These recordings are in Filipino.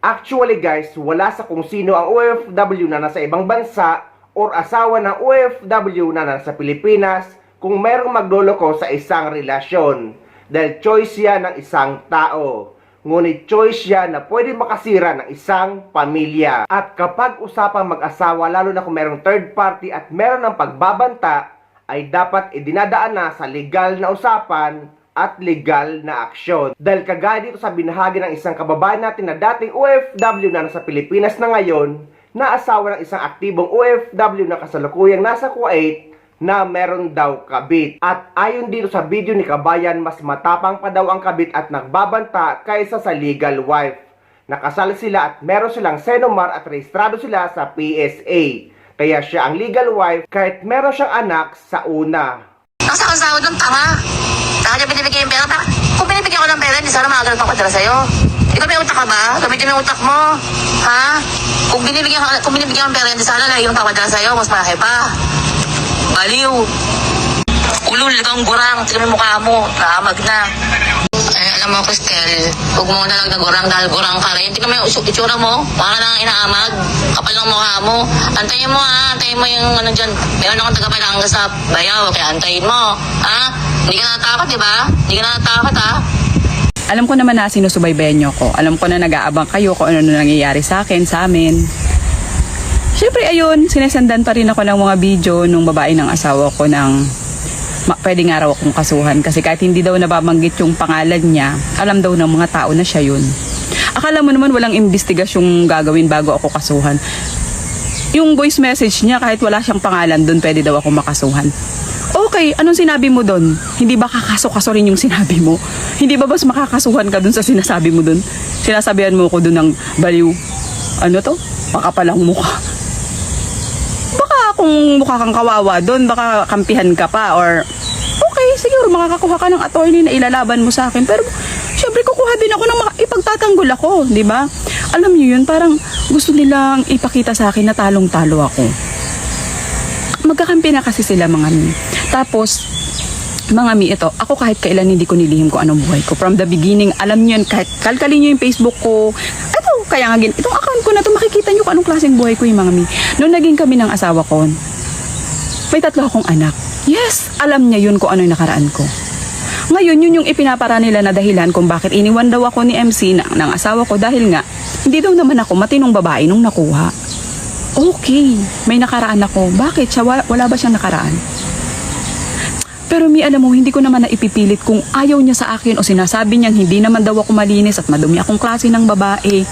Actually guys, wala sa kung sino ang OFW na nasa ibang bansa or asawa ng OFW na nasa Pilipinas kung merong magloloko sa isang relasyon. Dahil choice yan ng isang tao. Ngunit choice yan na pwede makasira ng isang pamilya. At kapag usapang mag-asawa, lalo na kung merong third party at meron ng pagbabanta, ay dapat idinadaan na sa legal na usapan at legal na aksyon. Dahil kagaya dito sa binahagi ng isang kababayan natin na dating OFW na nasa Pilipinas na ngayon, na asawa ng isang aktibong OFW na kasalukuyang nasa Kuwait na meron daw kabit. At ayon dito sa video ni kabayan, mas matapang pa daw ang kabit at nagbabanta kaysa sa legal wife. Nakasal sila at meron silang senomar at rehistrado sila sa PSA. Kaya siya ang legal wife kahit meron siyang anak sa una. Ang sakang-sahod ng tanga. Saka niya binibigay yung pera. Kung binibigyan ko ng pera, hindi sana makagalit ang padala sa'yo. Ikaw may utak ka ba? Gamitin mo yung utak mo. Ha? Kung binibigyan ng pera, hindi sana lang yung padala sa'yo. Mas malaki pa. Baliw. Ulul kang gurang. Tignan mo mukha mo. Naamag na. Ay, alam mo, Cristel, huwag mo na lang na gurang dahil gurang ka rin. Tingnan mo yung itsura mo. Para lang inaamag. Kapal ng mukha mo. Antayin mo ha. Antayin mo yung ano dyan. Meron akong tagapalangga sa bayaw. Kaya antayin mo. Ha? Hindi ka natatakot, di ba? Hindi ka natatakot, ha? Alam ko naman na sinusubaybayan niyo ko. Alam ko na nag-aabang kayo kung ano nangyayari sa akin, sa amin. Siyempre, ayun, sinesendan pa rin ako ng mga video nung babae ng asawa ko ng pwede nga raw akong kasuhan. Kasi kahit hindi daw nababanggit yung pangalan niya, alam daw ng mga tao na siya yun. Akala mo naman walang investigasyong gagawin bago ako kasuhan. Yung voice message niya, kahit wala siyang pangalan doon, pwede daw ako makasuhan. Okay, anong sinabi mo doon? Hindi ba kakaso-kaso rin yung sinabi mo? Hindi ba mas makakasuhan ka doon sa sinasabi mo doon? Sinasabihan mo ko doon ng baliw. Ano to? Makapalang mukha. Baka kung mukha kang kawawa doon, baka kampihan ka pa or okay, siguro makakakuha ka ng attorney na ilalaban mo sa akin. Pero syempre kukuha din ako ng ipagtatanggol ako, di ba? Alam niyo yun, parang gusto nilang ipakita sa akin na talong-talo ako. Magkakampi na kasi sila mga mi. Tapos, mga mi, ito, ako kahit kailan hindi ko nilihim kung anong buhay ko. From the beginning, alam niyo yun, kahit kalkalin niyo yung Facebook ko, ito, kaya nga itong account ko na to, makikita niyo kung anong klaseng buhay ko yung mga mi. Noong naging kami ng asawa ko, may 3 akong anak. Yes, alam niya yun kung ano yung nakaraan ko. Ngayon, yun yung ipinapara nila na dahilan kung bakit iniwan daw ako ni MC ng asawa ko dahil nga, hindi daw naman ako matinong babae nung nakuha. Okay, may nakaraan ako. Bakit? Wala ba siyang nakaraan? Pero alam mo, hindi ko naman naipipilit kung ayaw niya sa akin o sinasabi niyang hindi naman daw ako malinis at madumi akong klase ng babae.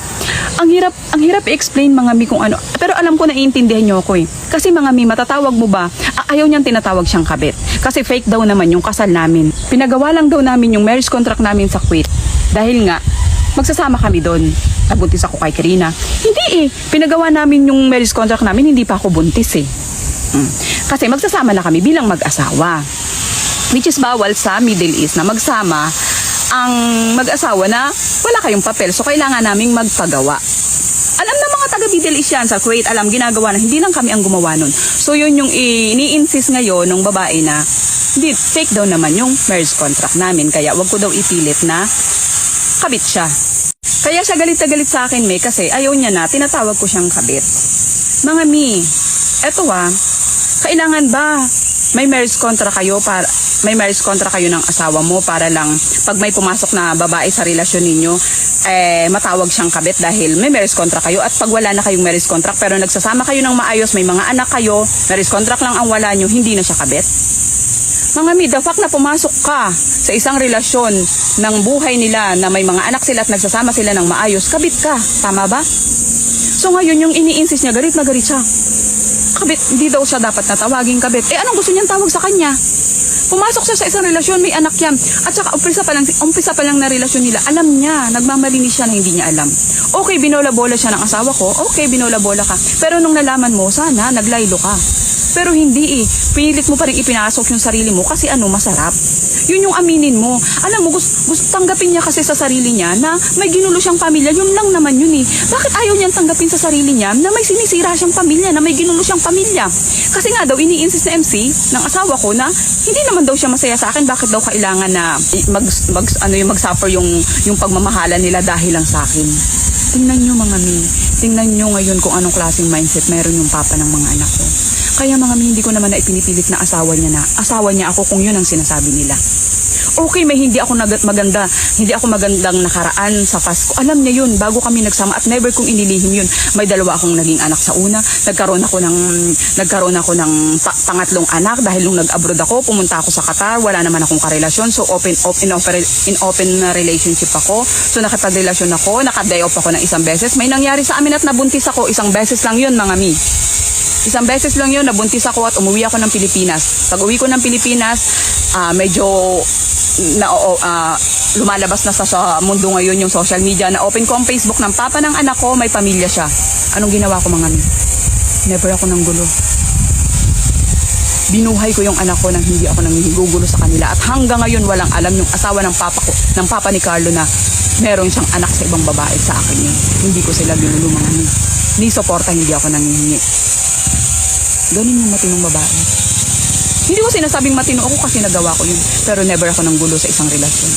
Ang hirap i-explain mga mi kung ano. Pero alam ko naiintindihan niyo ako eh. Kasi mga mi, matatawag mo ba? Ayaw niyang tinatawag siyang kabit. Kasi fake daw naman yung kasal namin. Pinagawa lang daw namin yung marriage contract namin sa Kuwait. Dahil nga, magsasama kami doon. Nabuntis ako kay Karina. Hindi eh. Pinagawa namin yung marriage contract namin, hindi pa ako buntis eh. Kasi magsasama na kami bilang mag-asawa. Which is bawal sa Middle East na magsama ang mag-asawa na wala kayong papel. So, kailangan naming magpagawa. Alam na mga taga-Middle East yan sa Kuwait. Alam, ginagawa na. Hindi lang kami ang gumawa nun. So, yun yung ini-insist ngayon ng babae na hindi, fake daw naman yung marriage contract namin. Kaya, wag ko daw ipilit na kabit siya. Kaya siya galit na galit sa akin, May, kasi ayaw niya na, tinatawag ko siyang kabit. Mga Mi, eto kailangan ba may marriage contract kayo ng asawa mo para lang pag may pumasok na babae sa relasyon ninyo, matawag siyang kabit dahil may marriage contract kayo, at pag wala na kayong marriage contract pero nagsasama kayo ng maayos, may mga anak kayo, marriage contract lang ang wala nyo, hindi na siya kabit? Mga Mi, the fact na pumasok ka sa isang relasyon ng buhay nila na may mga anak sila at nagsasama sila ng maayos, kabit ka. Tama ba? So ngayon, yung ini-insist niya, galit na galit siya. Kabit, hindi daw siya dapat natawaging kabit. Anong gusto niyang tawag sa kanya? Pumasok siya sa isang relasyon, may anak yan. At saka umpisa pa lang na relasyon nila. Alam niya, nagmamalinis siya na hindi niya alam. Okay, binola-bola siya ng asawa ko. Okay, binola-bola ka. Pero nung nalaman mo, sana naglaylo ka. Pero hindi eh. Pinilit mo pa rin ipinasok yung sarili mo kasi masarap. Yun yung aminin mo. Alam mo, gusto tanggapin niya kasi sa sarili niya na may ginulo siyang pamilya. Yun lang naman yun eh. Bakit ayaw niyang tanggapin sa sarili niya na may sinisira siyang pamilya, na may ginulo siyang pamilya? Kasi nga daw, ini-insist na MC ng asawa ko na hindi naman daw siya masaya sa akin. Bakit daw kailangan na mag-suffer yung pagmamahala nila dahil lang sa akin? Tingnan nyo mga mi, tingnan nyo ngayon kung anong klaseng mindset meron yung papa ng mga anak ko. Kaya mga mi, hindi ko naman na ipinipilit na asawa niya ako kung yun ang sinasabi nila. Okay, may hindi ako magandang nakaraan sa Pasko. Alam niya yun, bago kami nagsama at never kong inilihim yun. May dalawa akong naging anak sa una. Nagkaroon ako ng pangatlong anak dahil nung nag-abroad ako, pumunta ako sa Qatar, wala naman akong karelasyon. So in open na relationship ako. So nakipagrelasyon ako, naka-day off ako ng isang beses. May nangyari sa amin at nabuntis ako. Isang beses lang yun mga mi. Isang beses lang yun, nabuntis ako at umuwi ako ng Pilipinas. Pag uwi ko ng Pilipinas, medyo lumalabas na sa mundo ngayon yung social media. Na open ko ang Facebook ng papa ng anak ko, may pamilya siya. Anong ginawa ko mga mi? Never ako ng gulo. Binuhay ko yung anak ko nang hindi ako nang gugulo sa kanila. At hanggang ngayon walang alam yung asawa ng papa ni Carlo na meron siyang anak sa ibang babae sa akin yun. Hindi ko sila ginulo mga mi. Ni suporta hindi ako nanghihingi. Ganun yung matinong babae. Hindi ko sinasabing matino ako kasi nagawa ko yun. Pero never ako nang gulo sa isang relasyon.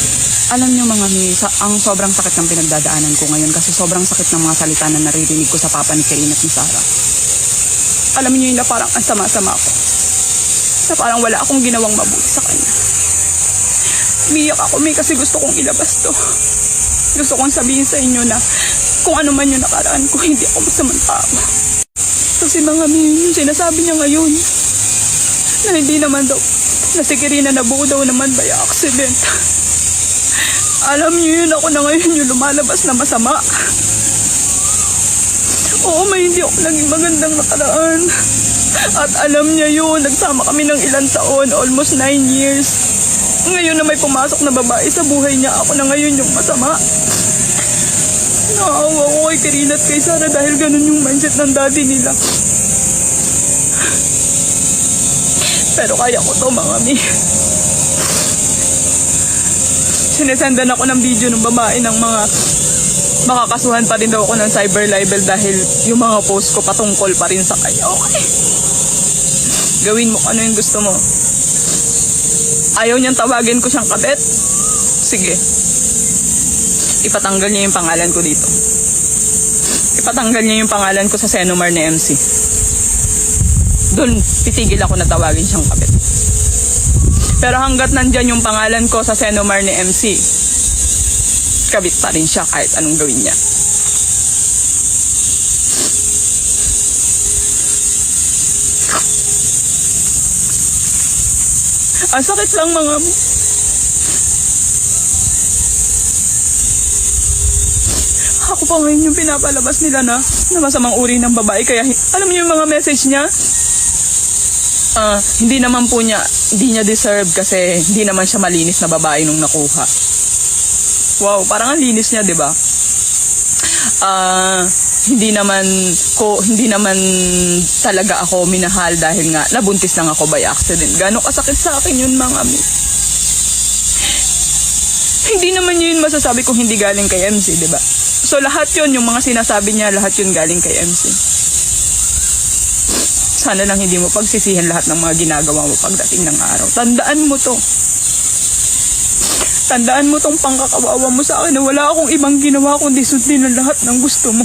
Alam niyo mga mi, ang sobrang sakit ng pinagdadaanan ko ngayon kasi sobrang sakit ng mga salita na naririnig ko sa papa ni Karina at ni Sarah. Alam niyo yun na parang ang sama-sama ko. Na parang wala akong ginawang mabuti sa kanya. Umiyak ako mi kasi gusto kong ilabas to. Gusto kong sabihin sa inyo na kung ano man yung nakaraan ko, hindi ako masamang tao. Kasi mga mi, yung sinasabi niya ngayon, na hindi naman daw, na si Karina nabuo daw naman by accident. Alam niyo yun, ako na ngayon yung lumalabas na masama. Oo, may hindi ako naging magandang nakaraan. At alam niya yun, nagsama kami ng ilang taon, almost 9 years. Ngayon na may pumasok na babae sa buhay niya, ako na ngayon yung masama. Naawa ko kay Karina at kay Sarah dahil ganun yung mindset ng daddy nila. Pero kaya ko to mga mi. Sinesendan ako ng video ng babae ng mga makakasuhan pa rin daw ako ng cyber libel dahil yung mga post ko patungkol pa rin sa kanya. Okay. Gawin mo ano yung gusto mo. Ayaw niyang tawagin ko siyang kabet. Sige. Ipatanggal niya yung pangalan ko dito. Ipatanggal niya yung pangalan ko sa Senomar ni MC. Doon, titigil ako na tawagin siyang kabit. Pero hanggat nandyan yung pangalan ko sa Senomar ni MC, kabit pa rin siya kahit anong gawin niya. Ang sakit lang mga mo. Ako pa ngayon yung pinapalabas nila na masamang uri ng babae. Kaya alam niyo yung mga message niya? Hindi naman po niya, hindi niya deserve kasi hindi naman siya malinis na babae nung nakuha. Wow, parang ang linis niya, 'di ba? Hindi naman talaga ako minahal dahil nga nabuntis lang ako by accident. Gaano kasakit sa akin yun mga mi. Hindi naman yun masasabi kung hindi galing kay MC, 'di ba? So lahat yun, yung mga sinasabi niya, lahat yun galing kay MC. Sana lang hindi mo pagsisihan lahat ng mga ginagawa mo pagdating ng araw. Tandaan mo to. Tandaan mo tong pangkakawawa mo sa akin na wala akong ibang ginawa kundi sundin ang lahat ng gusto mo.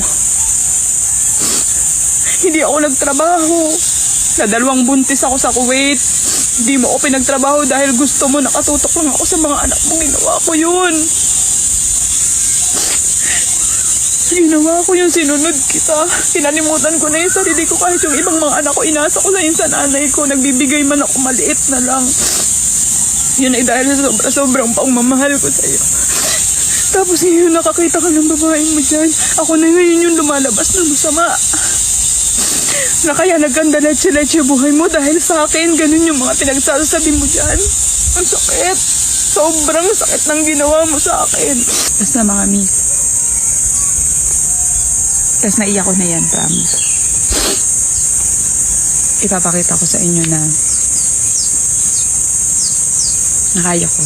Hindi ako nagtrabaho. Sa 2 buntis ako sa Kuwait. Hindi mo ako pinagtrabaho dahil gusto mo, nakatutok lang ako sa mga anak mo. Ginawa ko yun. Ginawa ko yung sinunod kita. Kinalimutan ko na yung sarili ko kahit yung ibang mga anak ko inasa ko sa sa nanay ko. Nagbibigay man ako maliit na lang. Yun ay dahil sa sobrang pangmamahal ko sa'yo. Tapos ngayon nakakita ka ng babae mo dyan. Ako na ngayon yung lumalabas na masama. Na kaya nagkanda leche-leche buhay mo dahil sa akin. Ganun yung mga pinagsasabi mo dyan. Ang sakit. Sobrang sakit ng ginawa mo sa akin. Basta mga mi. Tapos naiyak ko na yan, promise. Ipapakita ko sa inyo na nakaya ko.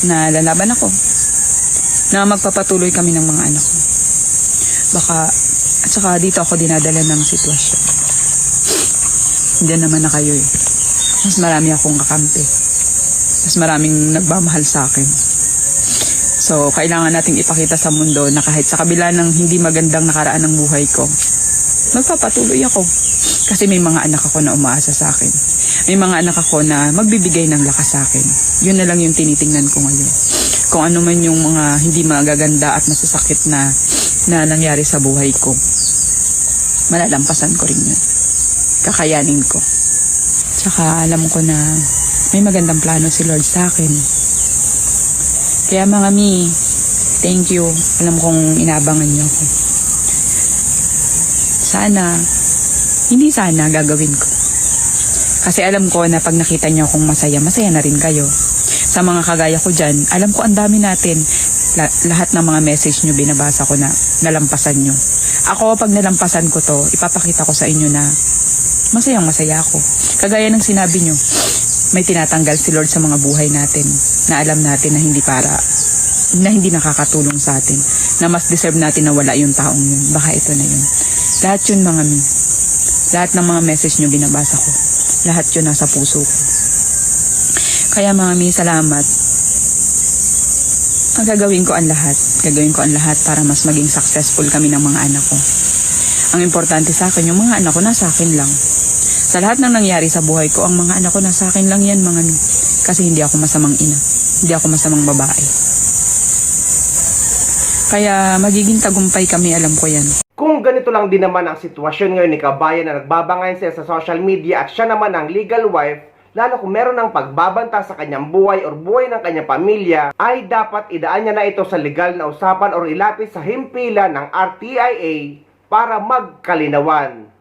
Na lalaban ako. Na magpapatuloy kami ng mga anak ko. At saka dito ako dinadala ng sitwasyon. Hindi naman na kayo eh. Mas marami akong kakampi. Mas maraming nagmamahal sa akin. So, kailangan nating ipakita sa mundo na kahit sa kabila ng hindi magandang nakaraan ng buhay ko, magpapatuloy ako. Kasi may mga anak ako na umaasa sa akin. May mga anak ako na magbibigay ng lakas sa akin. Yun na lang yung tinitingnan ko ngayon. Kung ano man yung mga hindi magaganda at masasakit na nangyari sa buhay ko, malalampasan ko rin yun. Kakayanin ko. Tsaka alam ko na may magandang plano si Lord sa akin. Kaya mga mi, thank you. Alam kong inabangan niyo ako. Hindi sana gagawin ko. Kasi alam ko na pag nakita niyo akong masaya, masaya na rin kayo. Sa mga kagaya ko dyan, alam ko ang dami natin. Lahat ng mga message niyo binabasa ko na nalampasan niyo. Ako, pag nalampasan ko to, ipapakita ko sa inyo na masayang masaya ako. Kagaya ng sinabi niyo, may tinatanggal si Lord sa mga buhay natin na alam natin na hindi nakakatulong sa atin, na mas deserve natin na wala yung taong yun. Baka ito na yun. Lahat yun mga mi. Lahat ng mga message nyo binabasa ko. Lahat yun nasa puso ko. Kaya mga mi, salamat. Gagawin ko ang lahat. Gagawin ko ang lahat para mas maging successful kami ng mga anak ko. Ang importante sa akin, yung mga anak ko nasa akin lang. Sa lahat ng nangyari sa buhay ko, ang mga anak ko nasa akin lang yan mga mi. Kasi hindi ako masamang ina. Hindi ako masamang babae. Kaya magiging tagumpay kami, alam ko yan. Kung ganito lang din naman ang sitwasyon ngayon ni Kabayan na nagbabangayan siya sa social media at siya naman ang legal wife, lalo kung meron ng pagbabanta sa kanyang buhay or buhay ng kanyang pamilya, ay dapat idaan niya na ito sa legal na usapan or ilapit sa himpilan ng RTIA para magkalinawan.